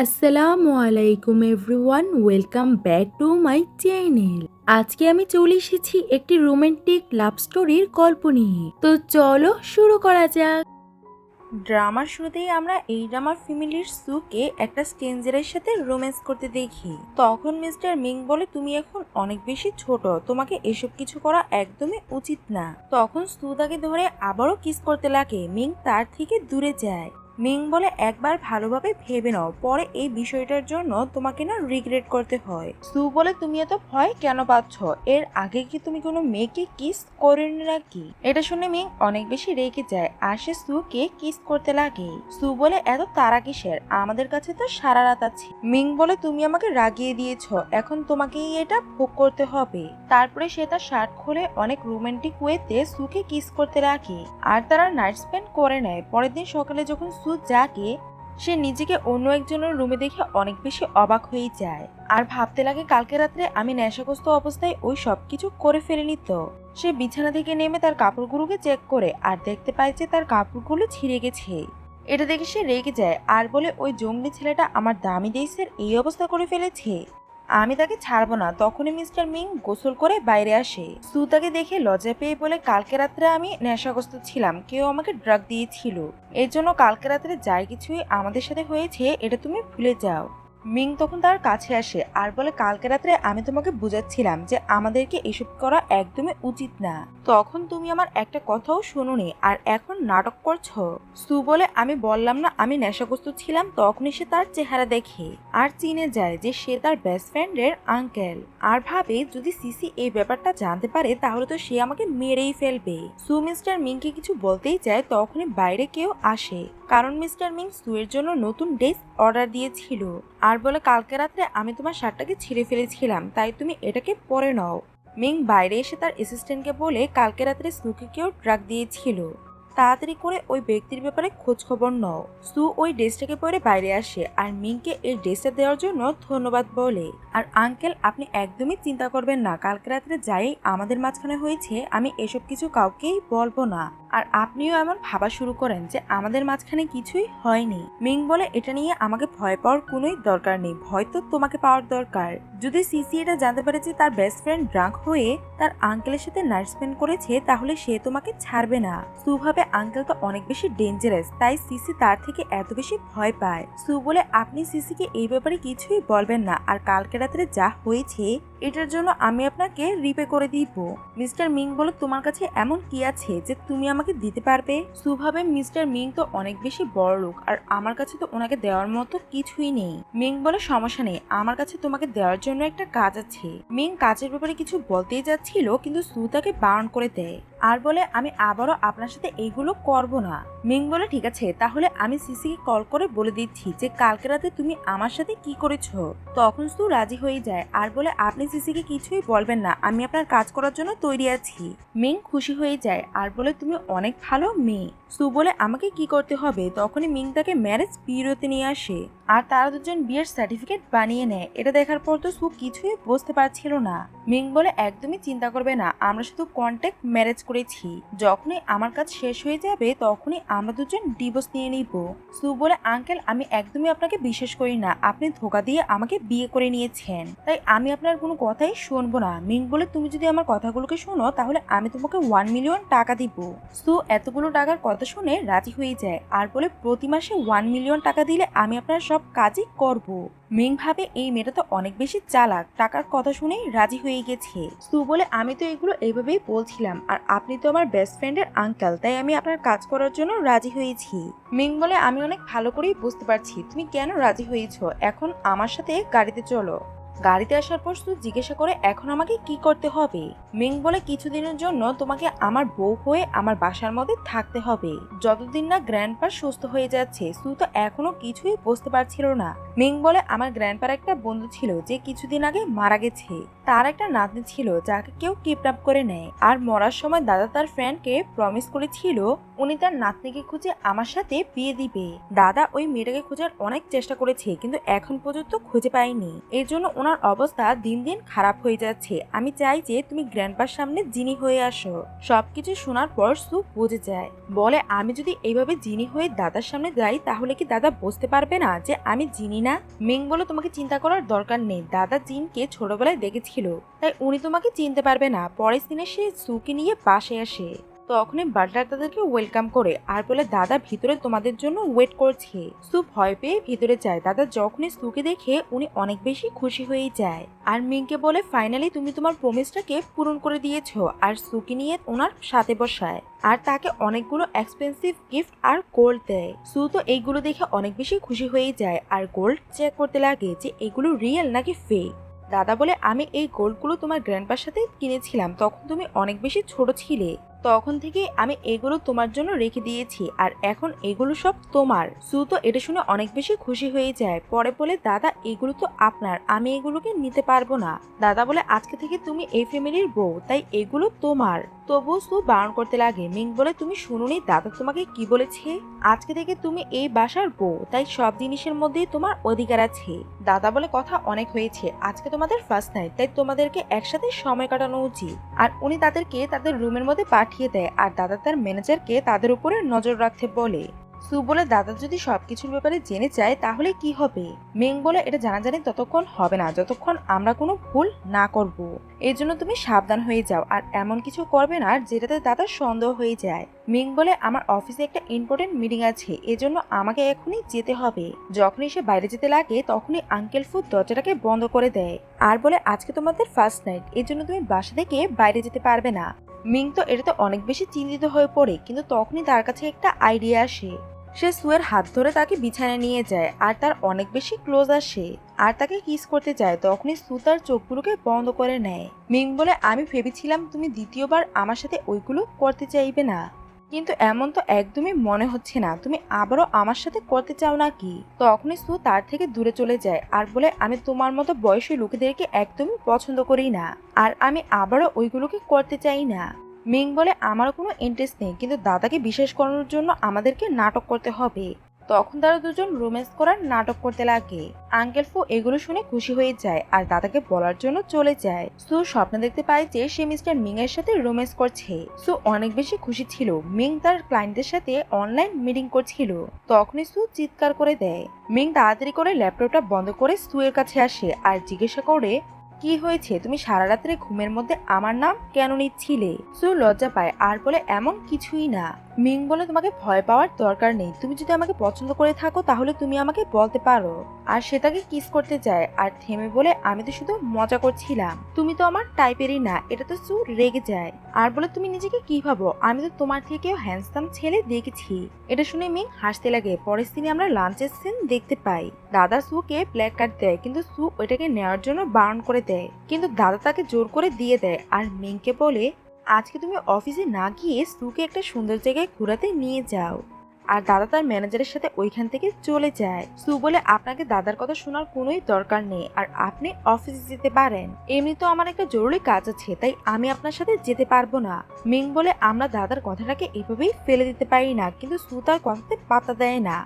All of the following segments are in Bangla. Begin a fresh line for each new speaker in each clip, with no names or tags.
আসসালামু আলাইকুম everyone, welcome back to my channel. আজকে আমি চলে এসেছি একটি রোমান্টিক লাভ স্টোরির গল্প নিয়ে। তো চলো শুরু করা যাক। ড্রামার শুরুতেই আমরা এই ড্রামার ফ্যামিলির সুকে একটা স্ট্রেঞ্জারের সাথে রোম্যান্স করতে দেখি। তখন মিস্টার মিং বলে, তুমি এখন অনেক বেশি ছোট, তোমাকে এসব কিছু করা একদমই উচিত না। তখন সু তাকে ধরে আবারও কিস করতে লাগে। মিং তার থেকে দূরে যায়। মিং বলে, একবার ভালোভাবে ভেবে নাও, পরে এই বিষয়টার জন্য তোমাকে না রিগ্রেট করতে হয়। সু বলে, তুমি এত ভয় কেন পাচ্ছ? এর আগে কি তুমি কোনো মেয়েকে কিস করেনি নাকি? এটা শুনে মিং অনেক বেশি রেগে যায় আর সে সুকে কিস করতে লাগে। সু বলে, এত তাড়া কিসের? আমাদের কাছে তো সারা রাত আছে। মিং বলে, তুমি আমাকে রাগিয়ে দিয়েছ, এখন তোমাকেই এটা ভোগ করতে হবে। তারপরে সে তার শার্ট খুলে অনেক রোমান্টিক ওয়েতে সুকে কিস করতে লাগে আর তারা নাইট স্পেন্ড করে নেয়। পরের দিন সকালে যখন সু জাগে, সে নিজেকে অন্য একজনের রুমে দেখে অনেক বেশি অবাক হয়ে যায় আর ভাবতে লাগে, কালকে রাত্রে আমি নেশাগ্রস্ত অবস্থায় ওই সবকিছু করে ফেলিনি তো। সে বিছানা থেকে নেমে তার কাপড়গুলোকে চেক করে আর দেখতে পায় যে তার কাপড়গুলো ছিঁড়ে গেছে। এটা দেখে সে রেগে যায় আর বলে, ওই জঙ্গলি ছেলেটা আমার দামি ড্রেসের এই অবস্থা করে ফেলেছে, আমি তাকে ছাড়বো না। তখনই মিস্টার মিং গোসল করে বাইরে আসে। সু তাকে দেখে লজ্জা পেয়ে বলে, কালকে রাত্রে আমি নেশাগ্রস্ত ছিলাম, কেউ আমাকে ড্রাগ দিয়েছিল, এর জন্য কালকে রাত্রে যাই কিছুই আমাদের সাথে হয়েছে এটা তুমি ভুলে যাও। মিং তখন তার কাছে আসে আর বলে, কালকে রাত্রে আমি তোমাকে বুঝাচ্ছিলাম যে আমাদেরকে এসব করা একদমই উচিত না, তখন তুমি আমার একটা কথাও শোনোনি আর এখন নাটক করছো। সু বলে, আমি বললাম না আমি নেশাগ্রস্ত ছিলাম? তখনই সে তার চেহারা দেখে আর চিনে যায় যে সে তার বেস্ট ফ্রেন্ডের আঙ্কেল আর ভাবে, যদি সিসি এই ব্যাপারটা জানতে পারে তাহলে তো সে আমাকে মেরেই ফেলবে। সু মিস্টার মিংকে কিছু বলতেই চায়, তখনই বাইরে কেউ আসে, কারণ মিস্টার মিং সুয়ের জন্য নতুন ড্রেস অর্ডার দিয়েছিল আর বলে, কালকে রাত্রে আমি তোমার শার্টটাকে ছিঁড়ে ফেলেছিলাম, তাই তুমি এটাকে পরে নাও। মিং বাইরে এসে তার অ্যাসিস্ট্যান্টকে বলে, কালকে রাত্রে সুকে কেউ ড্রাগ দিয়েছিল, তাড়াতাড়ি করে ওই ব্যক্তির ব্যাপারে খোঁজ খবর নাও। সু ওই ড্রেসটাকে পরে বাইরে আসে আর মিংকে এই ড্রেসটা দেওয়ার জন্য ধন্যবাদ বলে। আর আঙ্কেল, আপনি একদমই চিন্তা করবেন না, কালকে রাত্রে যাই আমাদের মাঝখানে হয়েছে আমি এসব কিছু কাউকেই বলবো না। আর আপনিও এমন ভাবা শুরু করেন যে আমাদের মাঝখানে কিছুই হয়নি। মিং বলে, এটা নিয়ে আমাকে ভয় পাওয়ার কোনোই দরকার নেই, ভয় তো তোমাকে পাওয়ার দরকার। যদি সিসি এটা জানতে পারে যে তার বেস্ট ফ্রেন্ড ড্রাঙ্ক হয়ে তার আঙ্কেলের সাথে নাইট স্পেন্ড করেছে তাহলে সে তোমাকে ছাড়বে না। সু ভাবে, আঙ্কেল তো অনেক বেশি ডেঞ্জারাস, তাই সিসি তার থেকে এত বেশি ভয় পায়। সু বলে, আপনি সিসিকে এই ব্যাপারে কিছুই বলবেন না, আর কালকে রাত্রে যা হয়েছে এটার জন্য আমি আপনাকে রিপে করে দিব। মিস্টার মিং বলে, তোমার কাছে এমন কি আছে যে তুমি আমাকে দিতে পারবে? সু ভাবে, মিস্টার মিং তো অনেক বেশি বড় লোক আর আমার কাছে তো ওনাকে দেওয়ার মতো কিছুই নেই। মিং বলে, সমস্যা নেই, আমার কাছে তোমাকে দেওয়ার জন্য একটা কাজ আছে। মিং কাজের ব্যাপারে কিছু বলতেই যাচ্ছিল কিন্তু সু তাকে বারণ করে দেয় আর বলে, আমি আবারও আপনার সাথে এইগুলো করব না। মিং বলে, ঠিক আছে, তাহলে আমি সিসিকে কল করে বলে দিচ্ছি যে কালকে রাতে তুমি আমার সাথে কি করেছো। তখন সু রাজি হয়ে যায় আর বলে, আপনি সিসিকে কিছুই বলবেন না, আমি আপনার কাজ করার জন্য তৈরি আছি। মিং খুশি হয়ে যায় আর বলে, তুমি অনেক ভালো মেয়ে। সু বলে, আমাকে কি করতে হবে? তখনই মিং তাকে ম্যারেজ বিয়েতে নিয়ে আসে আর তারা দুজন বিয়ের সার্টিফিকেট বানিয়ে নেয়। এটা দেখার পর তো সু কিছুই বুঝতে পারছিল না। মিং বলে, একদমই চিন্তা করবে না, আমরা শুধু কন্ট্যাক্ট ম্যারেজ করেছি, যখনই আমার কাজ শেষ হয়ে যাবে তখনই আমরা দুজন ডিভোর্স নিয়ে নিব। সু বলে, আঙ্কেল, আমি একদমই আপনাকে বিশ্বাস করি না, আপনি ধোকা দিয়ে আমাকে বিয়ে করে নিয়েছেন, তাই আমি আপনার কোনো কথাই শুনবো না। মিং বলে, তুমি যদি আমার কথাগুলোকে শোনো তাহলে আমি তোমাকে 1 মিলিয়ন টাকা দিব। সু এতগুলো টাকার কথা শুনে রাজি হয়ে যায় আর বলে, প্রতি মাসে 1 মিলিয়ন টাকা দিলে আমি আপনার সব কাজই করব। মিং ভাবে, এই মেয়েটা তো অনেক বেশি চালাক, টাকার কথা শুনেই রাজি হয়ে গেছে। সু বলে, আমি তো এগুলো এইভাবেই বলছিলাম, আর আপনি তো আমার বেস্ট ফ্রেন্ডের আঙ্কেল, তাই আমি আপনার কাজ করার জন্য রাজি হয়েছি। মিং বলে, আমি অনেক ভালো করেই বুঝতে পারছি তুমি কেন রাজি হয়েছো, এখন আমার সাথে গাড়িতে চলো। গাড়িতে আসার পর সু জিজ্ঞাসা করে, এখন আমাকে কি করতে হবে? মিং বলে, কিছুদিনের জন্য তোমাকে আমার বউ হয়ে আমার বাসার মধ্যে থাকতে হবে, যতদিন না গ্র্যান্ডপা সুস্থ হয়ে যাচ্ছে। সু তো এখনো কিছুই বুঝতে পারছিল না। মিং বলে, আমার গ্র্যান্ডপার একটা বন্ধু ছিল যে কিছুদিন আগে মারা গেছে, তার একটা নাতনি ছিল যাকে কেউ কিডন্যাপ করে নেয়, আর মরার সময় দাদা তার ফ্রেন্ডকে প্রমিস করেছিল উনি তার নাতনিকে খুঁজে আমার সাথে বিয়ে দিবে। দাদা ওই মেয়েটাকে খোঁজার অনেক চেষ্টা করেছে কিন্তু এখন পর্যন্ত খুঁজে পায়নি, এর জন্য ওনার অবস্থা দিন দিন খারাপ হয়ে যাচ্ছে। আমি চাই যে তুমি গ্র্যান্ডপার সামনে জিনি হয়ে আসো। সবকিছু শোনার পর সু বুঝে যায়, বলে আমি যদি এইভাবে জিনি হয়ে দাদার সামনে যাই তাহলে কি দাদা বুঝতে পারবে না যে আমি জিনি না? মিং বলে তোমাকে চিন্তা করার দরকার নেই, দাদা জিনকে ছোটবেলায় দেখেছিল, তাই উনি তোমাকে চিনতে পারবে না। পরের দিনে সে সুকে নিয়ে বাসায় আসে। তখনই বাটলার তাদেরকে ওয়েলকাম করে আর বলে দাদা ভিতরে তোমাদের জন্য ওয়েট করছে। সু ভয় পেয়ে ভিতরে যায়। দাদা যখনই সুকে দেখে উনি অনেক বেশি খুশি হয়ে যায় আর মিংকে বলে ফাইনালি তুমি তোমার প্রমিসটাকে পূরণ করে দিয়েছো, আর সুকে নিয়ে ওনার সাথে বসায় আর তাকে অনেকগুলো এক্সপেন্সিভ গিফট আর গোল্ড দেয়। সু তো এইগুলো দেখে অনেক বেশি খুশি হয়ে যায় আর গোল্ড চেক করতে লাগে যে এগুলো রিয়েল নাকি ফেক। দাদা বলে আমি এই গোল্ডগুলো তোমার গ্র্যান্ডপার সাথে কিনেছিলাম, তখন তুমি অনেক বেশি ছোট ছিলে, তখন থেকে আমি এগুলো তোমার জন্য রেখে দিয়েছি আর এখন এগুলো সব তোমার। সু তো এটা শুনে অনেক বেশি খুশি হয়ে যায়। পরে বলে দাদা এগুলো তো আপনার, আমি এগুলোকে নিতে পারবো না। দাদা বলে আজকে থেকে তুমি এই ফ্যামিলির বউ, তাই এগুলো তোমার। তবুও সু বারণ করতে লাগে। মিং বলে তুমি শুনুনি দাদা তোমাকে কি বলেছে, আজকে থেকে তুমি এই বাসার বউ, তাই সব জিনিসের মধ্যে তোমার অধিকার আছে। দাদা বলে কথা অনেক হয়েছে, আজকে তোমাদের ফার্স্ট নাইট, তাই তোমাদেরকে একসাথে সময় কাটানো উচিত। আর উনি তাদেরকে তাদের রুমের মধ্যে পাঠিয়ে দেয় আর দাদা তার ম্যানেজারকে তাদের উপরে নজর রাখতে বলে। সু বলে দাদা যদি সবকিছুর ব্যাপারে জেনে চায় তাহলে কি হবে? মিং বলে এটা জানাজানি ততক্ষণ হবে না যতক্ষণ আমরা কোনো ভুল না করব। এর জন্য তুমি সাবধান হয়ে যাও আর এমন কিছু করবে না যেটাতে দাদার সন্দেহ হয়ে যায়। মিং বলে আমার অফিসে একটা ইম্পর্টেন্ট মিটিং আছে, এজন্য আমাকে এখনই যেতে হবে। যখনই সে বাইরে যেতে লাগে তখনই আঙ্কেল ফু দরজাটাকে বন্ধ করে দেয় আর বলে আজকে তোমাদের ফার্স্ট নাইট, এর জন্য তুমি বাসা থেকে বাইরে যেতে পারবে না। মিং তো এটাতে অনেক বেশি চিন্তিত হয়ে পড়ে, কিন্তু তখনই তার কাছে একটা আইডিয়া আসে। সে সুয়ের হাত ধরে তাকে বিছানায় নিয়ে যায় আর তার অনেক বেশি ক্লোজ আসে আর তাকে কিস করতে যায়। তখনই সু তার চোখগুলোকে বন্ধ করে নেয়। মিং বলে আমি ভেবেছিলাম তুমি দ্বিতীয়বার আমার সাথে ওইগুলো করতে চাইবে না, কিন্তু এমন তো একদমই মনে হচ্ছে না, তুমি আবারও আমার সাথে করতে চাও নাকি? তখনই সু তার থেকে দূরে চলে যায় আর বলে আমি তোমার মতো বয়সী লোকেদেরকে একদমই পছন্দ করি না আর আমি আবারও ওইগুলোকে করতে চাই না। মিং বলে আমারও কোনো ইন্টারেস্ট নেই, কিন্তু দাদাকে বিশ্বাস করানোর জন্য আমাদেরকে নাটক করতে হবে। তখন তারা দুজন রোম্যান্স করার নাটক করতে লাগে। আঙ্কেল ফু এগুলো শুনে খুশি হয়ে যায় আর দাদাকে বলার জন্য চলে যায়। সু স্বপ্ন দেখতে পায় যে সে মিস্টার মিং এর সাথে রোম্যান্স করছে। সু অনেক বেশি খুশি ছিল। মিং তার ক্লায়েন্টদের সাথে অনলাইন মিটিং করছিল। তখনই সু চিৎকার করে দেয়। মিং তাড়াতাড়ি করে ল্যাপটপটা বন্ধ করে সু এর কাছে আসে আর জিজ্ঞাসা করে কি হয়েছে, তুমি সারা রাত্রে ঘুমের মধ্যে আমার নাম কেন নিচ্ছিলে? সু লজ্জা পায় আর বলে এমন কিছুই না। মিং বলে তোমাকে ভয় পাওয়ার দরকার নেই, তুমি যদি আমাকে পছন্দ করে থাকো তাহলে তুমি আমাকে বলতে পারো। আর সে তাকে কিস করতে যায় আর থেমে বলে আমি তো শুধু মজা করছিলাম, তুমি তো আমার টাইপেরই না। এটা তো সু রেগে যায় আর বলে তুমি নিজেকে কি ভাবো, আমি তো তোমার থেকেও হ্যান্ডসাম ছেলে দেখেছি। এটা শুনে মিং হাসতে লাগে। পরের দিনে আমরা লাঞ্চের সিন দেখতে পাই। দাদা সুকে ব্ল্যাক কার্ড দেয়, কিন্তু সু ওইটাকে নেওয়ার জন্য বারণ করে দেয়, কিন্তু দাদা তাকে জোর করে দিয়ে দেয় আর মিংকে বলে আজকে তুমি অফিসে না গিয়ে সুকে একটা সুন্দর জায়গায় ঘোরাতে নিয়ে যাও। আর দাদা তার ম্যানেজারের সাথে ওইখান থেকে চলে যায়। সু বলে আপনাকে দাদার কথা শোনার কোনোই দরকার নেই আর আপনি অফিসে যেতে পারেন, এমনি তো আমার একটা জরুরি কাজ আছে, তাই আমি আপনার সাথে যেতে পারবো না। মিং বলে আমরা দাদার কথাটাকে এভাবেই ফেলে দিতে পারি না, কিন্তু সু তার কথাতে পাত্তা দেয় না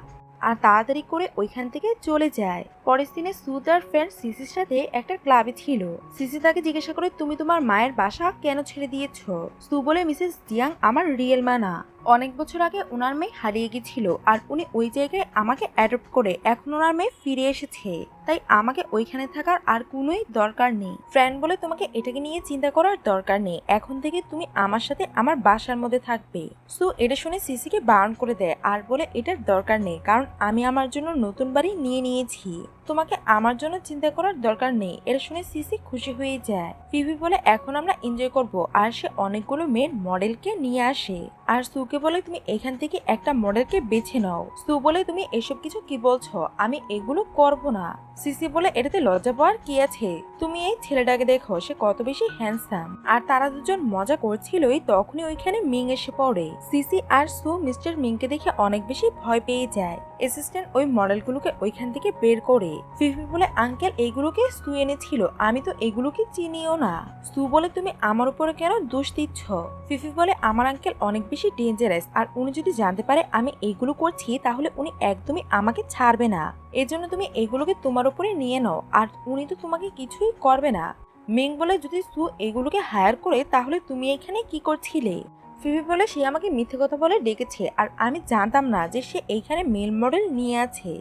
আর তাড়াতাড়ি করে ওইখান থেকে চলে যায়। পরের দিনে সু তার ফ্রেন্ড সিসির সাথে একটা ক্লাবে ছিল। সিসি তাকে জিজ্ঞাসা করে তুমি তোমার মায়ের বাসা কেন ছেড়ে দিয়েছ? সু বলে মিসেস জিয়াং আমার রিয়েল মা না, অনেক বছর আগে ওনার মেয়ে হারিয়ে গেছিল আর উনি ওই জায়গায় আমাকে অ্যাডপ্ট করে এখন ওনার মেয়ে ফিরে এসেছে, তাই আমাকে ওইখানে থাকার আর কোনোই দরকার নেই। ফ্রেন্ড বলে তোমাকে এটাকে নিয়ে চিন্তা করার দরকার নেই, এখন থেকে তুমি আমার সাথে আমার বাসার মধ্যে থাকবে। সো এটা শুনে সিসিকে বারণ করে দেয় আর বলে এটার দরকার নেই, কারণ আমি আমার জন্য নতুন বাড়ি নিয়ে নিয়েছি, তোমাকে আমার জন্য চিন্তা করার দরকার নেই। এটা শুনে সিসি খুশি হয়ে যায়। ফিফি বলে এখন আমরা এনজয় করব আর সে অনেকগুলো মেয়ের মডেলকে নিয়ে আসে আর সুকে বলে তুমি এখান থেকে একটা মডেলকে বেছে নাও। সু বলে তুমি এসব কিছু কি বলছো, আমি এগুলো করব না। সিসি বলে এটাতে লজ্জা পাওয়ার কি আছে, তুমি এই ছেলেটাকে দেখো সে কত বেশি হ্যান্ডসাম। আর তারা দুজন মজা করছিলই তখনই ওইখানে মিং এসে পড়ে। সিসি আর সু মিস্টার মিংকে দেখে অনেক বেশি ভয় পেয়ে যায়। অ্যাসিস্ট্যান্ট ওই মডেলগুলোকে ওইখান থেকে বের করে ফিফি বলে আঙ্কেল এইগুলোকে সু এনেছিল, আমি তো এগুলোকে চিনিও না। সু বলে তুমি আমার উপরে কেন দোষ দিচ্ছ? ফিফি বলে আমার আঙ্কেল অনেক বেশি ডেঞ্জারাস আর উনি যদি জানতে পারে আমি এইগুলো করছি তাহলে উনি একদমই আমাকে ছাড়বে না, এজন্য তুমি এগুলোকে তোমার উপরে নিয়ে নাও আর উনি তো তোমাকে কিছুই করবে না। মিং বলে যদি সু এগুলোকে হায়ার করে তাহলে তুমি এখানে কি করছিলে? ফিফি বলে সে আমাকে মিথ্যে কথা বলে ডেকেছে আর আমি জানতাম না যে সে এইখানে মেল মডেল নিয়ে আছে।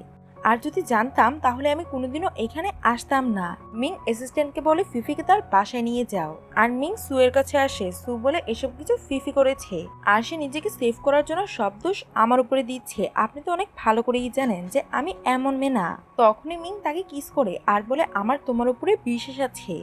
আর যদি জানতাম তাহলে আমি কোনোদিনও এখানে আসতাম না। মিং অ্যাসিস্ট্যান্টকে বলে ফিফিকে তার বাসায় নিয়ে যাও। আর মিং সু এর কাছে আসে। সু বলে এসব কিছু ফিফি করেছে আর সে নিজেকে সেভ করার জন্য সব দোষ আমার উপরে দিচ্ছে। আপনি তো অনেক ভালো করেই জানেন যে আমি এমন মেয়ে না। তখনই মিং তাকে কিস করে আর বলে আমার তোমার উপরে বিশ্বাস আছে।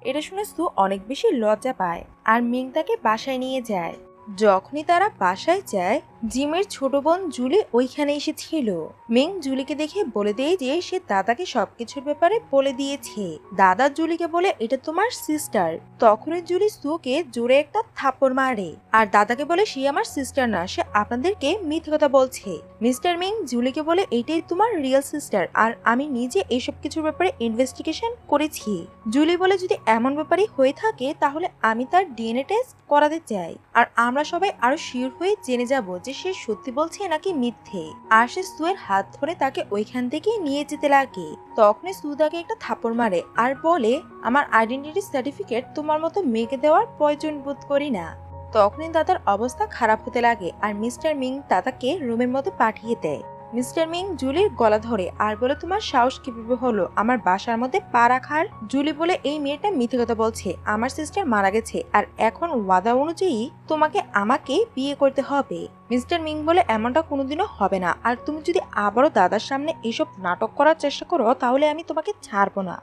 এটা শুনে সু অনেক বেশি লজ্জা পায় আর মিং তাকে বাসায় নিয়ে যায়। যখনই তারা বাসায় যায় জিমের ছোট বোন জুলি ওইখানে এসেছিল। মিং জুলিকে দেখে বলে দেয় যে সে দাদাকে সবকিছুর ব্যাপারে বলে দিয়েছে। দাদা জুলিকে বলে এটা তোমার সিস্টার। তখনই জুলি সুকে জোরে একটা থাপ্পড় মারে আর দাদাকে বলে সে আমার সিস্টার না, সে আপনাদেরকে মিথ্যে কথা বলছে। মিস্টার মিং জুলিকে বলে এটাই তোমার রিয়েল সিস্টার আর আমি নিজে এইসব কিছুর ব্যাপারে ইনভেস্টিগেশন করেছি। জুলি বলে যদি এমন ব্যাপারই হয়ে থাকে তাহলে আমি তার ডিএনএ টেস্ট করাতে চাই আর আমরা সবাই আরো শিওর হয়ে জেনে যাব যে সে সত্যি বলছে নাকি মিথ্যে। আর সে সুয়ের হাত ধরে তাকে ওইখান থেকে নিয়ে যেতে লাগে। তখনই সু তাকে একটা থাপ্পড় মারে আর বলে আমার আইডেন্টিটি সার্টিফিকেট তোমার মতো মেয়েকে দেওয়ার প্রয়োজন বোধ করি না। তখনই দাদার অবস্থা খারাপ হতে লাগে আর মিস্টার মিং দাদাকে রুমের মধ্যে পাঠিয়ে দেয়। মিস্টার মিং জুলির গলা ধরে আর বলে তোমার সাহস কিভাবে হলো আমার বাসার মধ্যে পা রাখার? জুলি বলে এই মেয়েটা মিথ্যে কথা বলছে, আমার সিস্টার মারা গেছে আর এখন ওয়াদা অনুযায়ী তোমাকে আমাকে বিয়ে করতে হবে। মিস্টার মিং বলে এমনটা কোনোদিনও হবে না আর তুমি যদি আবারও দাদার সামনে এসব নাটক করার চেষ্টা করো তাহলে আমি তোমাকে ছাড়বো না।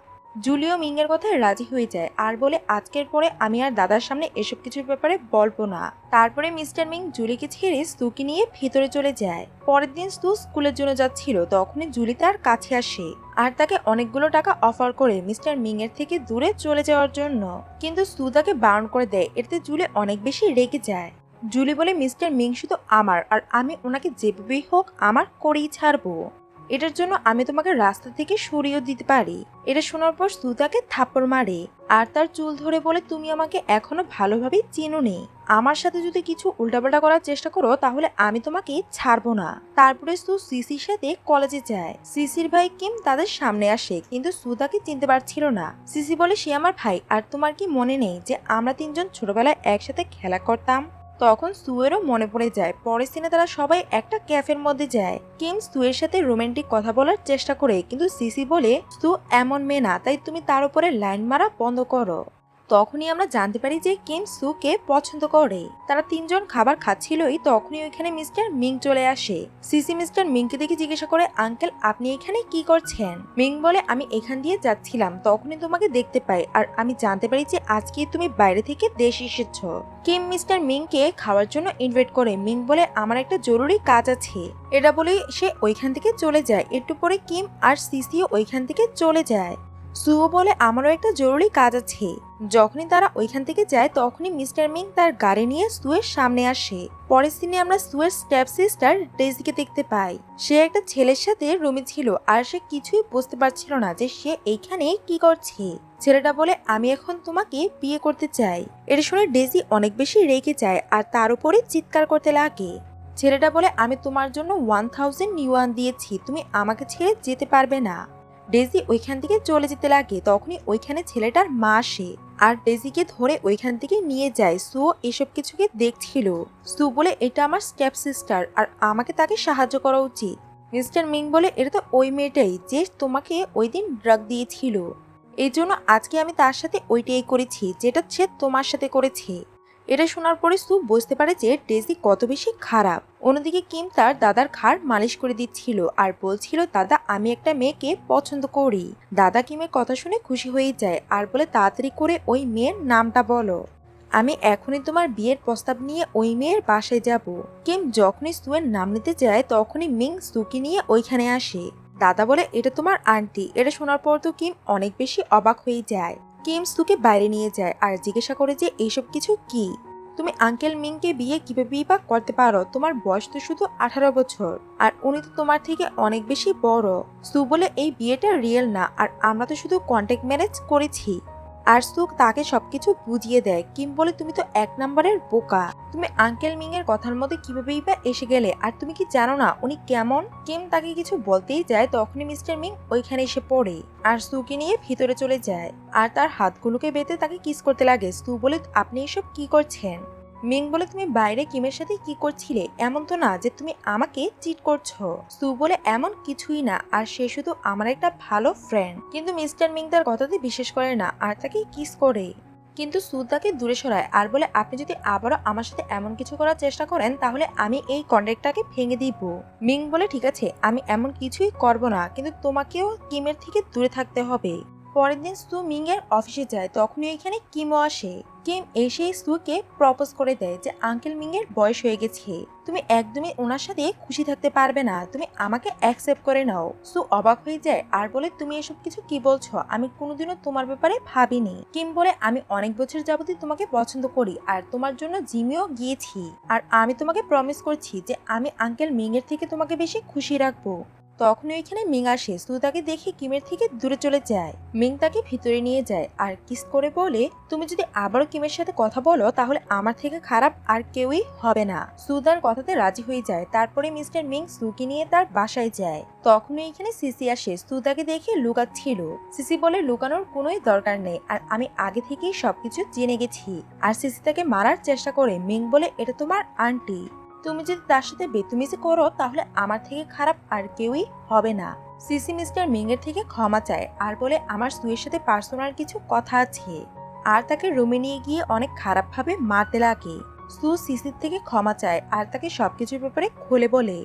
জুলিও মিং এর কথায় রাজি হয়ে যায় আর বলে আজকের পরে আমি আর দাদার সামনে এসব কিছুর ব্যাপারে বলবো না। তারপরে মিস্টার মিং জুলিকে ছেড়ে স্তুকে নিয়ে ভিতরে চলে যায়। পরের দিন স্তু স্কুলের জন্য যাচ্ছিল তখনই জুলি তার কাছে আসে আর তাকে অনেকগুলো টাকা অফার করে মিস্টার মিং এর থেকে দূরে চলে যাওয়ার জন্য, কিন্তু স্তু তাকে বারণ করে দেয়। এতে জুলি অনেক বেশি রেগে যায়। জুলি বলে মিস্টার মিং শুধু আমার আর আমি ওনাকে যেভাবেই হোক আমার করেই ছাড়বো। এটার জন্য আমি তোমাকে রাস্তা থেকে সরিয়ে দিতে পারি। এটা শোনার পর সু তাকে থাপ্পড় মারে আর তার চুল ধরে বলে তুমি আমাকে এখনো ভালোভাবে চিনোনি, আমার সাথে যদি কিছু উল্টাপাল্টা করার চেষ্টা করো তাহলে আমি তোমাকে ছাড়বো না। তারপরে সু সিসির সাথে কলেজে যায়। সিসির ভাই কিম তাদের সামনে আসে কিন্তু সু তাকে চিনতে পারছিল না। সিসি বলে সে আমার ভাই আর তোমার কি মনে নেই যে আমরা তিনজন ছোটবেলায় একসাথে খেলা করতাম? তখন সুয়েরও মনে পড়ে যায়। পরের সিনে তারা সবাই একটা ক্যাফের মধ্যে যায়। কিম সুয়ের সাথে রোমান্টিক কথা বলার চেষ্টা করে কিন্তু সিসি বলে সু এমন মেয়ে না, তাই তুমি তার উপরে লাইন মারা বন্ধ করো। তখনই আমরা জানতে পারি যে কিম সুকে পছন্দ করে। তারা তিনজন খাবার খাচ্ছিলই তখনই ওইখানে মিস্টার মিং চলে আসে। সিসি মিস্টার মিংকে দেখে জিজ্ঞাসা করে আঙ্কেল আপনি এখানে কি করছেন? মিং বলে আমি এখান দিয়ে যাচ্ছিলাম তখনই তোমাকে দেখতে পাই আর আমি জানতে পারি যে আজকে তুমি বাইরে থেকে দেশে এসেছো। কিম মিস্টার মিংকে খাওয়ার জন্য ইনভাইট করে। মিং বলে আমার একটা জরুরি কাজ আছে। এটা বলেই সে ওইখান থেকে চলে যায়। একটু পরে কিম আর সিসিও ওইখান থেকে চলে যায়। সুও বলে আমারও একটা জরুরি কাজ আছে। যখনই তারা ওইখান থেকে যায় তখনই মিস্টার মিং তার গাড়ি নিয়ে সুয়ের সামনে আসে। পরের দিনে আমরা সুয়ের স্টেপ সিস্টার ডেজিকে দেখতে পাই। সে একটা ছেলের সাথে রুমে ছিল আর সে কিছুই বুঝতে পারছিল না যে সে এইখানে কি করছে। ছেলেটা বলে আমি এখন তোমাকে বিয়ে করতে চাই। এটা শুনে ডেজি অনেক বেশি রেগে যায় আর তার উপরে চিৎকার করতে লাগে। ছেলেটা বলে আমি তোমার জন্য 1000 ইউয়ান দিয়েছি, তুমি আমাকে ছেড়ে যেতে পারবে না। ডেজি ওইখান থেকে চলে যেতে লাগে। তখনই ওইখানে ছেলেটার মা আসে আর ডেজিকে ধরে ওইখান থেকে নিয়ে যায়। সু এসব কিছুকে দেখছিল। সু বলে এটা আমার স্টেপ সিস্টার আর আমাকে তাকে সাহায্য করা উচিত। মিস্টার মিং বলে এটা তো ওই মেয়েটাই যে তোমাকে ওই দিন ড্রাগ দিয়েছিল, এই জন্য আজকে আমি তার সাথে ওইটাই করেছি যেটা সে তোমার সাথে করেছে। এটা শোনার পরে সু বুঝতে পারে যে ডেজি কত বেশি খারাপ। অন্যদিকে কিম তার দাদার ঘাড় মালিশ করে দিচ্ছিল আর বলছিল দাদা আমি একটা মেয়েকে পছন্দ করি। দাদা কিমের কথা শুনে খুশি হয়ে যায় আর বলে তাড়াতাড়ি করে ওই মেয়ের নামটা বলো, আমি এখনই তোমার বিয়ের প্রস্তাব নিয়ে ওই মেয়ের বাসায় যাব। কিম যখনই সুয়ের নাম নিতে যায় তখনই মিং সুকে নিয়ে ওইখানে আসে। দাদা বলে এটা তোমার আন্টি। এটা শোনার পর তো কিম অনেক বেশি অবাক হয়ে যায়। কিম সুকে বাইরে নিয়ে যায় আর জিজ্ঞাসা করে যে এইসব কিছু কি, তুমি আঙ্কেল মিংকে বিয়ে কিভাবে বা করতে পারো? তোমার বয়স তো শুধু 18 বছর আর উনি তো তোমার থেকে অনেক বেশি বড়। সু বলে এই বিয়েটা রিয়েল না আর আমরা তো শুধু কন্ট্যাক্ট ম্যারেজ করেছি।
আর সু তাকে সবকিছু বুঝিয়ে দেয়। কিম বলে তুমি তো 1 নম্বরের বোকা, তুমি আঙ্কেল মিং এর কথার মধ্যে কিভাবেই বা এসে গেলে, আর তুমি কি জানো না উনি কেমন? কিম তাকে কিছু বলতেই যায়, তখনই মিস্টার মিং ওইখানে এসে পড়ে আর সুকে নিয়ে ভিতরে চলে যায় আর তার হাতগুলোকে বেঁধে তাকে কিস করতে লাগে। সু বলে আপনি এসব কি করছেন? মিং বলে তুমি বাইরে কিমের সাথে কি করছিলে? এমন তো না যে তুমি আমাকে চিট করছো। সু বলে এমন কিছুই না, আর সে শুধু আমার একটা ভালো ফ্রেন্ড। কিন্তু মিস্টার মিং তার কথাতে বিশ্বাস করে না আর তাকে কিস করে। কিন্তু সু তাকে দূরে সরায় আর বলে আপনি যদি আবারও আমার সাথে এমন কিছু করার চেষ্টা করেন তাহলে আমি এই কন্ট্রাক্টটাকে ভেঙে দিব। মিং বলে ঠিক আছে, আমি এমন কিছুই করব না, কিন্তু তোমাকেও কিমের থেকে দূরে থাকতে হবে। পরের দিন সু মিং এর অফিসে যায়, তখনই এখানে কিমও আসে। কিম এসে সুকে প্রপোজ করে দেয় যে আঙ্কেল মিং এর বয়স হয়ে গেছে, তুমি একদমই ওনার সাথে খুশি থাকতে পারবে না, তুমি আমাকে অ্যাকসেপ্ট করে নাও। সু অবাক হয়ে যায় আর বলে তুমি এসব কিছু কি বলছো, আমি কোনোদিনও তোমার ব্যাপারে ভাবিনি। কিম বলে আমি অনেক বছর যাবতই তোমাকে পছন্দ করি আর তোমার জন্য জিমেও গিয়েছি, আর আমি তোমাকে প্রমিস করছি যে আমি আঙ্কেল মিং এর থেকে তোমাকে বেশি খুশি রাখবো। তখন ওইখানে মিং আসে, সু তাকে দেখে কিমের থেকে দূরে চলে যায়। মিং তাকে ভিতরে নিয়ে যায় আর কিস করে বলে তুমি যদি আবারও কিমের সাথে কথা বলো তাহলে আমার থেকে খারাপ আর কেউই হবে না। সু তার কথাতে রাজি হয়ে যায়। তারপরে মিস্টার মিং সুকে নিয়ে তার বাসায় যায়। তখন এইখানে সিসি আসে, সু তাকে দেখে লুকাচ্ছিল। সিসি বলে লুকানোর কোনোই দরকার নেই, আর আমি আগে থেকেই সবকিছু জেনে গেছি। আর সিসি তাকে মারার চেষ্টা করে। মিং বলে এটা তোমার আন্টি, তুমি যদি তার সাথে বেতুমিজি করো তাহলে আমার থেকে খারাপ আর কেউই হবে না। সিসি মিস্টার মিং এর থেকে ক্ষমা চায় আর বলে আমার সুয়ের সাথে পার্সোনাল কিছু কথা আছে, আর তাকে রুমে নিয়ে গিয়ে অনেক খারাপভাবে মারতে লাগে। সু সিসির থেকে ক্ষমা চায় আর তাকে সবকিছুর ব্যাপারে খুলে বলে।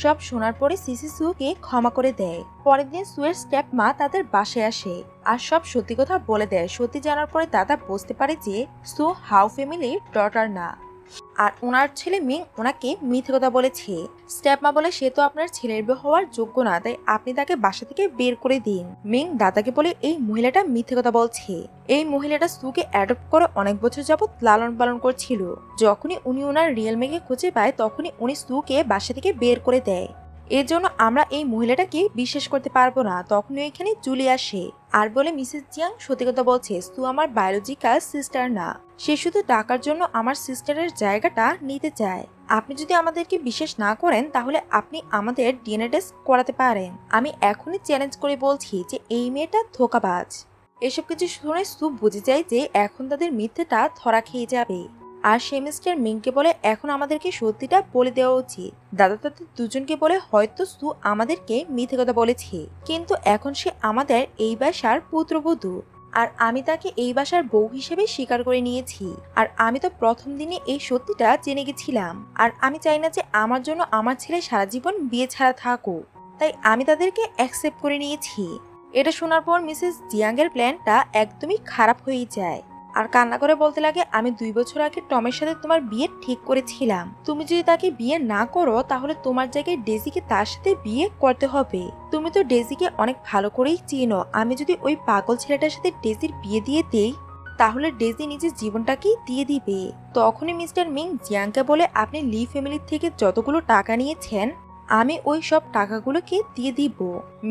সব শোনার পরে সিসি সুকে ক্ষমা করে দেয়। পরের দিন সুয়ের স্টেপ মা তাদের বাসায় আসে আর সব সত্যি কথা বলে দেয়। সত্যি জানার পরে দাদা বুঝতে পারে যে সু হাউ ফ্যামিলির ডটার না, আর ওনার ছেলে মিং ওনাকে মিথ্যে কথা বলেছে। স্টেপমা বলে সে তো আপনার ছেলের বিয়ে হওয়ার যোগ্য না, তাই আপনি তাকে বাসা থেকে বের করে দিন। মিং দাদাকে বলে এই মহিলাটা মিথ্যে কথা বলছে। এই মহিলাটা সুকে অ্যাডপ্ট করে অনেক বছর যাবৎ লালন পালন করছিল। যখনই উনি ওনার রিয়েল মেয়েকে খুঁজে পায় তখনই উনি সুকে বাসা থেকে বের করে দেয়। এর জন্য আমরা এই মহিলাটাকে বিশ্বাস করতে পারবো না। তখনই এখানে জুলি আসে আর বলে মিসেস জিয়াং সত্যি কথা বলছে, সু আমার বায়োলজিক্যাল সিস্টার না, সে শুধু টাকার জন্য আমার সিস্টারের জায়গাটা নিতে চায়। আপনি যদি আমাদেরকে বিশ্বাস না করেন তাহলে আপনি আমাদের ডিএনএ টেস্ট করাতে পারেন। আমি এখনই চ্যালেঞ্জ করে বলছি যে এই মেয়েটা ধোঁকাবাজ। এসব কিছু শুনে সু বুঝে যায় যে এখন তাদের মিথ্যেটা ধরা খেয়ে যাবে। আর সে মিস্টার মিংকে বলে এখন আমাদেরকে সত্যিটা বলে দেওয়া উচিত। দাদা তাদের দুজনকে বলে হয়তো সু আমাদেরকে মিথ্যে কথা বলেছে, কিন্তু এখন সে আমাদের এই বাসার পুত্রবধূ, আর আমি তাকে এই বাসার বউ হিসেবে স্বীকার করে নিয়েছি। আর আমি তো প্রথম দিনে এই সত্যিটা জেনে গেছিলাম, আর আমি চাই না যে আমার জন্য আমার ছেলে সারা জীবন বিয়ে ছাড়া থাকুক, তাই আমি তাদেরকে অ্যাকসেপ্ট করে নিয়েছি। এটা শোনার পর মিসেস জিয়াং এর প্ল্যানটা একদমই খারাপ হয়ে যায় আর কান্না করে বলতে লাগে আমি 2 বছর আগে টমের সাথে তোমার বিয়ে ঠিক করেছিলাম, তুমি যদি তাকে বিয়ে না করো তাহলে তোমার জায়গায় ডেজিকে তার সাথে বিয়ে করতে হবে। তুমি তো ডেজিকে অনেক ভালো করেই চিনো, আমি যদি ওই পাগল ছেলেটার সাথে ডেজির বিয়ে দিয়ে দেই তাহলে ডেজি নিজের জীবনটাকেই দিয়ে দিবে। তখনই মিস্টার মিং জিয়াংকে বলে আপনি লি ফ্যামিলির থেকে যতগুলো টাকা নিয়েছেন আমি ওই সব টাকাগুলোকে দিয়ে দিব।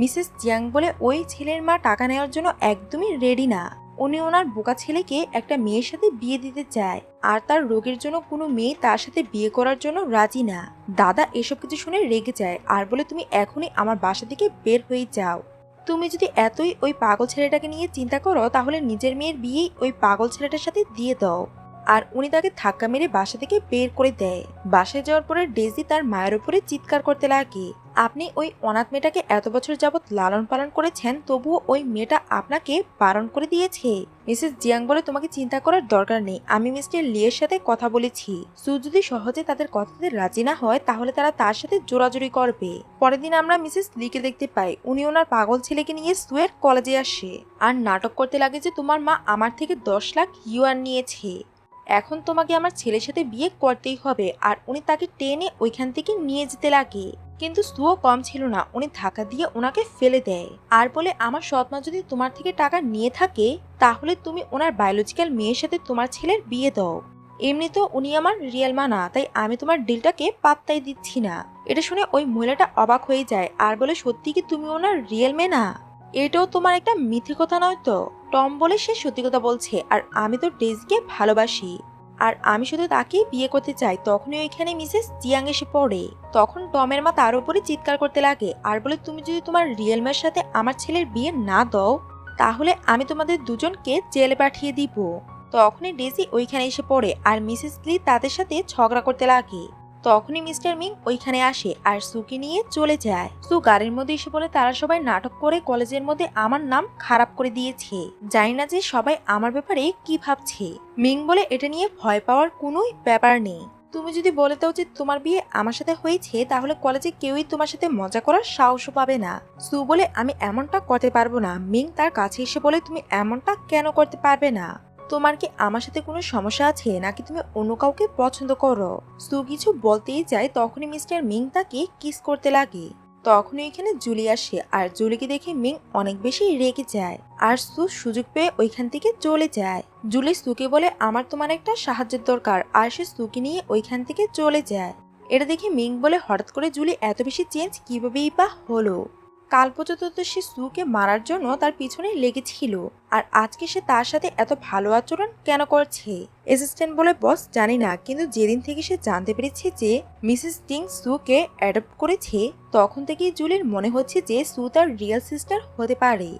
মিসেস জিয়াং বলে ওই ছেলের মা টাকা নেওয়ার জন্য একদমই রেডি না, উনি ওনার বোকা ছেলেকে একটা মেয়ের সাথে বিয়ে দিতে চায়, আর তার রোগের জন্য কোনো মেয়ে তার সাথে বিয়ে করার জন্য রাজি না। দাদা এসব কিছু শুনে রেগে যায় আর বলে তুমি এখনই আমার বাসা থেকে বের হয়ে যাও। তুমি যদি এতই ওই পাগল ছেলেটাকে নিয়ে চিন্তা করো তাহলে নিজের মেয়ের বিয়েই ওই পাগল ছেলেটার সাথে দিয়ে দাও। আর উনি তাকে ধাক্কা মেরে বাসা থেকে বের করে দেয়। বাসায় যাওয়ার পরে ডেজি তার মায়ের উপরে চিৎকার করতে লাগে, আপনি ওই অনাথ মেয়েটাকে এত বছর যাবৎ লালন পালন করেছেন, তবুও ওই মেয়েটা আপনাকে বারণ করে দিয়েছে। মিসেস জিয়াং বলে তোমাকে চিন্তা করার দরকার নেই, আমি মিস্টার লিয়ের সাথে কথা বলেছি। সু যদি সহজে তাদের কথাতে রাজি না হয় তাহলে তারা তার সাথে জোরাজুরি করবে। পরের দিন আমরা মিসেস লিকে দেখতে পাই, উনি ওনার পাগল ছেলেকে নিয়ে সুয়ের কলেজে আসে আর নাটক করতে লাগে যে তোমার মা আমার থেকে 10 লাখ ইউয়ান নিয়েছে, এখন তোমাকে আমার ছেলের সাথে বিয়ে করতেই হবে। আর উনি তাকে টেনে ওইখান থেকে নিয়ে যেতে লাগে, কিন্তু সুও কম ছিল না, উনি ধাক্কা দিয়ে ওনাকে ফেলে দেয় আর বলে আমার সৎমা যদি তোমার থেকে টাকা নিয়ে থাকে তাহলে তুমি ওনার বায়োলজিক্যাল মেয়ের সাথে তোমার ছেলের বিয়ে দাও। এমনি তো উনি আমার রিয়েল মা না, তাই আমি তোমার ডিলটাকে পাত্তাই দিচ্ছি না। এটা শুনে ওই মহিলাটা অবাক হয়ে যায় আর বলে সত্যি কি তুমি ওনার রিয়েল মেয়ে না? এটাও তোমার একটা মিথ্যে কথা নয় তো? টম বলে সে সত্যি কথা বলছে, আর আমি তো ডেজিকে ভালোবাসি, আর আমি শুধু তাকেই বিয়ে করতে চাই। তখনই ওইখানে মিসেস জিয়াং এসে পড়ে। তখন টমের মা তার উপরে চিৎকার করতে লাগে আর বলে, তুমি যদি তোমার রিয়েল মেয়ের সাথে আমার ছেলের বিয়ে না দাও তাহলে আমি তোমাদের দুজনকে জেলে পাঠিয়ে দিব। তখনই ডেজি ওইখানে এসে পড়ে আর মিসেস লি তাদের সাথে ঝগড়া করতে লাগে। তখনই মিস্টার মিং ওইখানে আসে আর সুকে নিয়ে চলে যায়। সু গাড়ির মধ্যে এসে বলে, তারা সবাই নাটক করে কলেজের মধ্যে আমার নাম খারাপ করে দিয়েছে। জানি না যে সবাই আমার ব্যাপারে কি ভাবছে। মিং বলে, এটা নিয়ে ভয় পাওয়ার কোনো ব্যাপার নেই। তুমি যদি বলে দাও যে তোমার বিয়ে আমার সাথে হয়েছে তাহলে কলেজে কেউই তোমার সাথে মজা করার সাহসও পাবে না। সু বলে, আমি এমনটা করতে পারবো না। মিং তার কাছে এসে বলে, তুমি এমনটা কেন করতে পারবে না? তোমার কি আমার সাথে কোনো সমস্যা আছে নাকি তুমি অন্য কাউকে পছন্দ করো? সু কিছু বলতেই যায়, তখনই মিস্টার মিং তাকে কিস করতে লাগে। তখনই এখানে জুলি আসে আর জুলিকে দেখে মিং অনেক বেশি রেগে যায় আর সু সুযোগ পেয়ে ওইখান থেকে চলে যায়। জুলি সুকে বলে, আমার তোমার একটা সাহায্যের দরকার, আর সে সুকে নিয়ে ওইখান থেকে চলে যায়। এটা দেখে মিং বলে, হঠাৎ করে জুলি এত বেশি চেঞ্জ কিভাবেই বা হলো? কাল পর্যন্ত তো সে সুকে মারার জন্য তার পিছনে লেগেছিল, আর আজকে সে তার সাথে এত ভালো আচরণ কেন করছে? অ্যাসিস্ট্যান্ট বলে, বস জানি না, কিন্তু যেদিন থেকে সে জানতে পেরেছে যে মিসেস টিং সুকে অ্যাডপ্ট করেছে তখন থেকেই জুলির মনে হচ্ছে যে সু তার রিয়েল সিস্টার হতে পারে।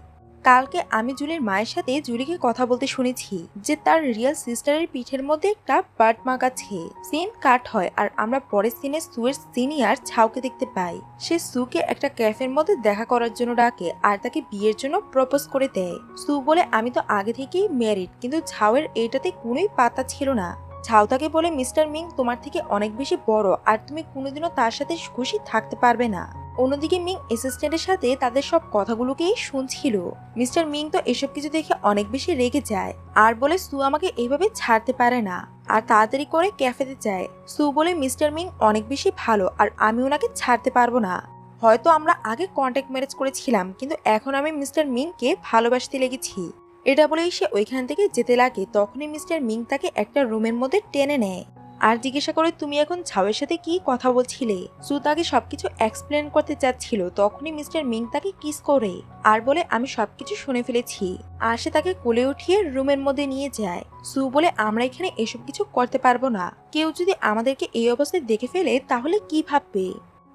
কালকে আমি জুলির মায়ের সাথে জুলিকে কথা বলতে শুনেছি যে তার রিয়েল সিস্টারের পিঠের মধ্যে একটা বার্ড মার্ক আছে। সিন কাট হয় আর আমরা পরের সিনে সুয়ের সিনিয়র ছাউকে দেখতে পাই। সে সুকে একটা ক্যাফের মধ্যে দেখা করার জন্য ডাকে আর তাকে বিয়ের জন্য প্রপোজ করে দেয়। সু বলে, আমি তো আগে থেকেই ম্যারিড, কিন্তু ঝাউয়ের এইটাতে কোনোই পাতা ছিল না। ঝাউ তাকে বলে, মিস্টার মিং তোমার থেকে অনেক বেশি বড় আর তুমি কোনোদিনও তার সাথে খুশি থাকতে পারবে না। অন্যদিকে মিং অ্যাসিস্ট্যান্টের সাথে তাদের সব কথাগুলোকেই শুনছিল। মিস্টার মিং তো এসব কিছু দেখে অনেক বেশি রেগে যায় আর বলে, সু আমাকে এইভাবে ছাড়তে পারে না, আর তাড়াতাড়ি করে ক্যাফেতে যায়। সু বলে, মিস্টার মিং অনেক বেশি ভালো আর আমি ওনাকে ছাড়তে পারবো না। হয়তো আমরা আগে কন্ট্যাক্ট ম্যারেজ করেছিলাম, কিন্তু এখন আমি মিস্টার মিংকে ভালোবাসতে লেগেছি। এটা বলেই সে ওইখান থেকে যেতে লাগে। তখনই মিস্টার মিং তাকে একটা রুমের মধ্যে টেনে নেয় আর জিজ্ঞাসা করে, তুমি এখন ঝাউয়ের সাথে কি কথা বলছিলে? সু তাকে সবকিছু এক্সপ্লেন করতে চাচ্ছিল। তখনই মিস্টার মিং তাকে কিস করে আর বলে, আমি সবকিছু শুনে ফেলেছি। আর সে তাকে কোলে উঠিয়ে রুমের মধ্যে নিয়ে যায়। সু বলে, আমরা এখানে এসব কিছু করতে পারবো না। কেউ যদি আমাদেরকে এই অবস্থায় দেখে ফেলে তাহলে কি ভাববে?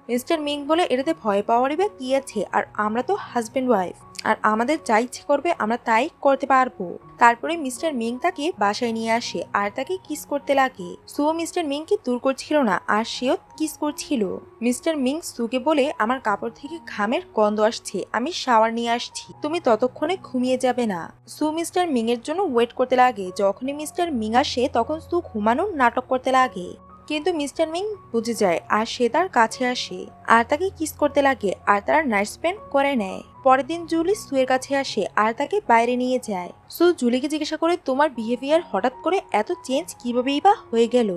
মিস্টার মিং বলে, এটাতে ভয় পাওয়ারই বা কি আছে, আর আমরা তো হাজবেন্ড ওয়াইফ, আর আমাদের যা ইচ্ছে করবে আমরা তাই করতে পারবো। তারপরে মিস্টার মিং তাকে বাসায় নিয়ে আসে আর তাকে কিস করতে লাগে। সু মিস্টার মিংকে দূর করছিল না আর সেও কিস করছিল। মিস্টার মিং সুকে বলে, আমার কাপড় থেকে ঘামের গন্ধ আসছে, আমি শাওয়ার নিয়ে আসছি, তুমি ততক্ষণে ঘুমিয়ে যাবে না? সু মিস্টার মিং এর জন্য ওয়েট করতে লাগে। যখনই মিস্টার মিং আসে তখন সু ঘুমানোর নাটক করতে লাগে, কিন্তু মিস্টার মিং বুঝে যায় আর সে তার কাছে আসে আর তাকে কিস করতে লাগে আর তার নাইট স্পেন্ড করে নেয়। পরের দিন জুলি সুয়ের কাছে আসে আর তাকে বাইরে নিয়ে যায়। সু জুলিকে জিজ্ঞাসা করে, তোমার বিহেভিয়ার হঠাৎ করে এত চেঞ্জ কিভাবেই বা হয়ে গেল?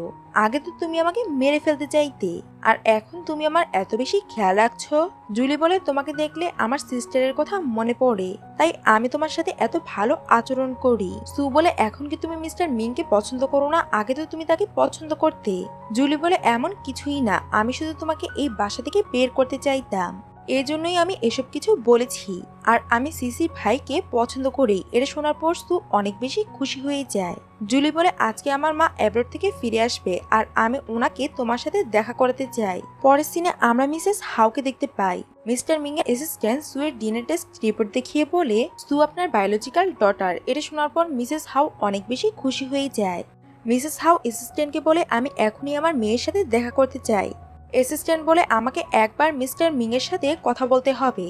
আগে তো তুমি আমাকে মেরে ফেলতে চাইতে, আর এখন তুমি আমার এত বেশি খেয়াল রাখছো। জুলি বলে, তোমাকে দেখলে আমার সিস্টারের কথা মনে পড়ে, তাই আমি তোমার সাথে এত ভালো আচরণ করি। সু বলে, এখন কি তুমি মিস্টার মিংকে পছন্দ করো না? আগে তো তুমি তাকে পছন্দ করতে। জুলি বলে, এমন কিছুই না, আমি শুধু তোমাকে এই বাসা থেকে বের করতে চাইতাম, এজন্যই আমি এসব কিছু বলেছি। আর আমি সিসির ভাইকে পছন্দ করি। এটা শোনার পর সু অনেক বেশি খুশি হয়ে যায়। জুলি বলে, আজকে আমার মা অ্যাব্রড থেকে ফিরে আসবে আর আমি ওনাকে তোমার সাথে দেখা করাতে চাই। পরের সিনে আমরা মিসেস হাউকে দেখতে পাই। মিস্টার মিং এর অ্যাসিস্ট্যান্ট সুয়ের ডিএনএ টেস্ট রিপোর্ট দেখিয়ে বলে, সু আপনার বায়োলজিক্যাল ডটার। এটা শোনার পর মিসেস হাউ অনেক বেশি খুশি হয়ে যায়। মিসেস হাউ অ্যাসিস্ট্যান্টকে বলে, আমি এখনই আমার মেয়ের সাথে দেখা করতে চাই। অ্যাসিস্ট্যান্ট বলে, আমাকে একবার মিস্টার মিং এর সাথে কথা বলতে হবে।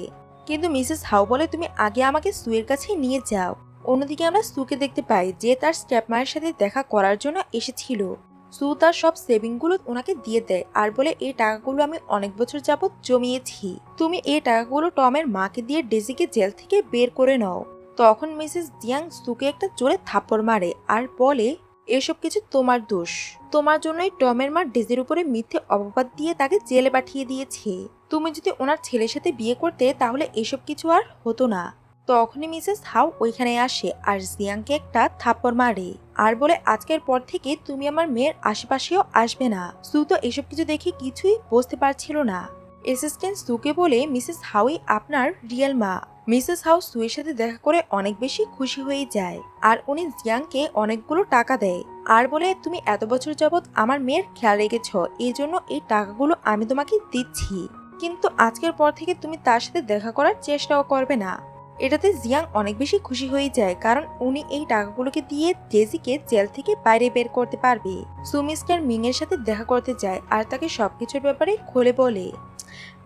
কিন্তু মিসেস হাউ বলে, তুমি আগে আমাকে সুয়ের কাছে নিয়ে যাও। অন্যদিকে আমরা সুকে দেখতে পাই যে তার স্টেপমায়ের সাথে দেখা করার জন্য এসেছিল। সু তার সব সেভিংগুলো ওনাকে দিয়ে দেয় আর বলে, এই টাকাগুলো আমি অনেক বছর যাবৎ জমিয়েছি, তুমি এই টাকাগুলো টমের মাকে দিয়ে ডেজিকে জেল থেকে বের করে নাও। তখন মিসেস জিয়াং সুকে একটা জোরে থাপ্পড় মারে আর বলে, এসব কিছু তোমার দোষ, তোমার জন্যই টমের মা ডেজির উপরে মিথ্যে অপবাদ দিয়ে তাকে জেলে পাঠিয়ে দিয়েছে। তুমি যদি ওনার ছেলের সাথে বিয়ে করতে তাহলে এসব কিছু আর হতো না। তখনই মিসেস হাউ ওইখানে আসে আর জিয়াংকে একটা থাপ্পড় মারে আর বলে, আজকের পর থেকে তুমি আমার মেয়ের আশেপাশেও আসবে না। সু তো এসব কিছু দেখে কিছুই বুঝতে পারছিল না। অ্যাসিস্ট্যান্ট সুকে বলে মিসেস হাউই আপনার রিয়েল মা। মিসেস হাউ সুয়ের সাথে দেখা করে অনেক বেশি খুশি হয়ে যায় আর উনি জিয়াংকে অনেকগুলো টাকা দেয় আর বলে তুমি এত বছর যাবৎ আমার মেয়ের খেয়াল রেখেছ, এই জন্য এই টাকাগুলো আমি তোমাকে দিচ্ছি, কিন্তু আজকের পর থেকে তুমি তার সাথে দেখা করার চেষ্টাও করবে না। এটাতে জিয়াং অনেক বেশি খুশি হয়ে যায় কারণ উনি এই টাকাগুলোকে দিয়ে ডেজিকে জেল থেকে বাইরে বের করতে পারবে। সু মিস্টার মিং এর সাথে দেখা করতে যায় আর তাকে সবকিছুর ব্যাপারে খুলে বলে।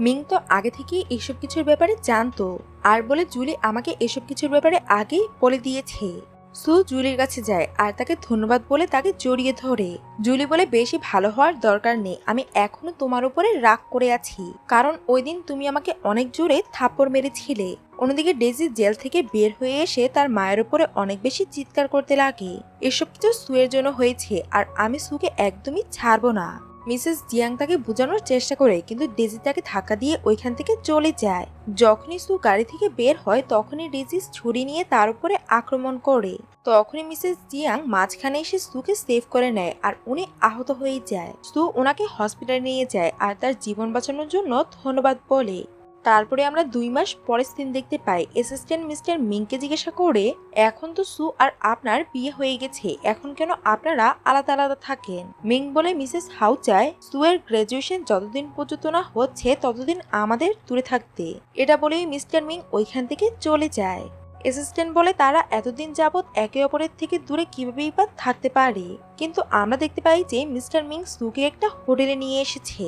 মিং তো আগে থেকেই এসব কিছুর ব্যাপারে জানতো আর বলে জুলি আমাকে এসব কিছুর ব্যাপারে আগেই বলে দিয়েছে। সু জুলির কাছে যায় আর তাকে ধন্যবাদ বলে তাকে জড়িয়ে ধরে। জুলি বলে বেশি ভালো হওয়ার দরকার নেই, আমি এখনো তোমার উপরে রাগ করে আছি কারণ ওই দিন তুমি আমাকে অনেক জোরে থাপ্পড় মেরেছিলে। অন্যদিকে ডেজি জেল থেকে বের হয়ে এসে তার মায়ের উপরে অনেক বেশি চিৎকার করতে লাগে। এসব কিছু সুয়ের জন্য হয়েছে আর আমি সুকে একদমই ছাড়বো না। মিসেস জিয়াং তাকে বোঝানোর চেষ্টা করে কিন্তু ডেজি তাকে ধাক্কা দিয়ে ওইখান থেকে চলে যায়। যখনই সু গাড়ি থেকে বের হয় তখনই ডেজি ছুরি নিয়ে তার উপরে আক্রমণ করে। তখনই মিসেস জিয়াং মাঝখানে এসে সুকে সেভ করে নেয় আর উনি আহত হয়ে যায়। সু ওনাকে হসপিটালে নিয়ে যায় আর তার জীবন বাঁচানোর জন্য ধন্যবাদ বলে। তারপরে আমরা 2 মাস পরের সিন দেখতে পাই। অ্যাসিস্ট্যান্ট মিস্টার মিংকে জিজ্ঞাসা করে, এখন তো সু আর আপনার বিয়ে হয়ে গেছে, এখন কেন আপনারা আলাদা আলাদা থাকেন? মিং বলে মিসেস হাউ চায় সু এর গ্রাজুয়েশন যতদিন পর্যন্ত না হচ্ছে ততদিন আমাদের দূরে থাকতে। এটা বলেই মিস্টার মিং ওইখান থেকে চলে যায়। অ্যাসিস্ট্যান্ট বলে তারা এতদিন যাবৎ একে অপরের থেকে দূরে কিভাবেই বা থাকতে পারে, কিন্তু আমরা দেখতে পাই যে মিস্টার মিং সুকে একটা হোটেলে নিয়ে এসেছে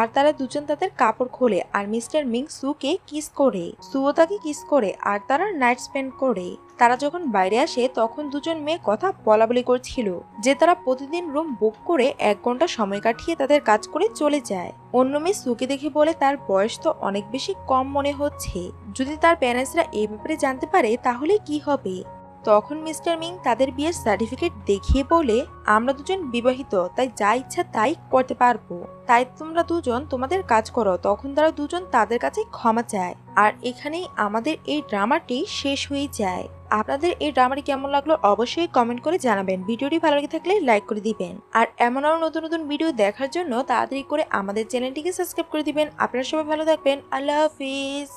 আর তারা দুজন তাদের কাপড় খোলে আর মিস্টার মিং সুকে কিস করে, সুও তাকে কিস করে আর তারা নাইট স্পেন্ড করে। তারা যখন বাইরে আসে তখন দুজন মেয়ে কথা বলাবলি করছিল যে তারা প্রতিদিন রুম বুক করে 1 ঘন্টা সময় কাটিয়ে তাদের কাজ করে চলে যায়। অন্য মেয়ে সুকে দেখে বলে তার বয়স তো অনেক বেশি কম মনে হচ্ছে, যদি তার প্যারেন্টসরা এই ব্যাপারে জানতে পারে তাহলে কি হবে। তখন মিস্টার মিং তাদের বিয়ের সার্টিফিকেট দেখিয়ে বলে, আমরা দুজন বিবাহিত, তাই যা ইচ্ছা তাই করতে পারবো, তাই তোমরা দুজন তোমাদের কাজ করো। তখন তারা দুজন তাদের কাছে ক্ষমা চায় আর এখানেই আমাদের এই ড্রামাটি শেষ হয়ে যায়। আপনাদের এই ড্রামাটি কেমন লাগলো অবশ্যই কমেন্ট করে জানাবেন। ভিডিওটি ভালো লেগে থাকলে লাইক করে দিবেন আর এমন আরো নতুন নতুন ভিডিও দেখার জন্য তাড়াতাড়ি করে আমাদের চ্যানেলটিকে সাবস্ক্রাইব করে দিবেন। আপনারা সবাই ভালো থাকবেন। আল্লাহ হাফিজ।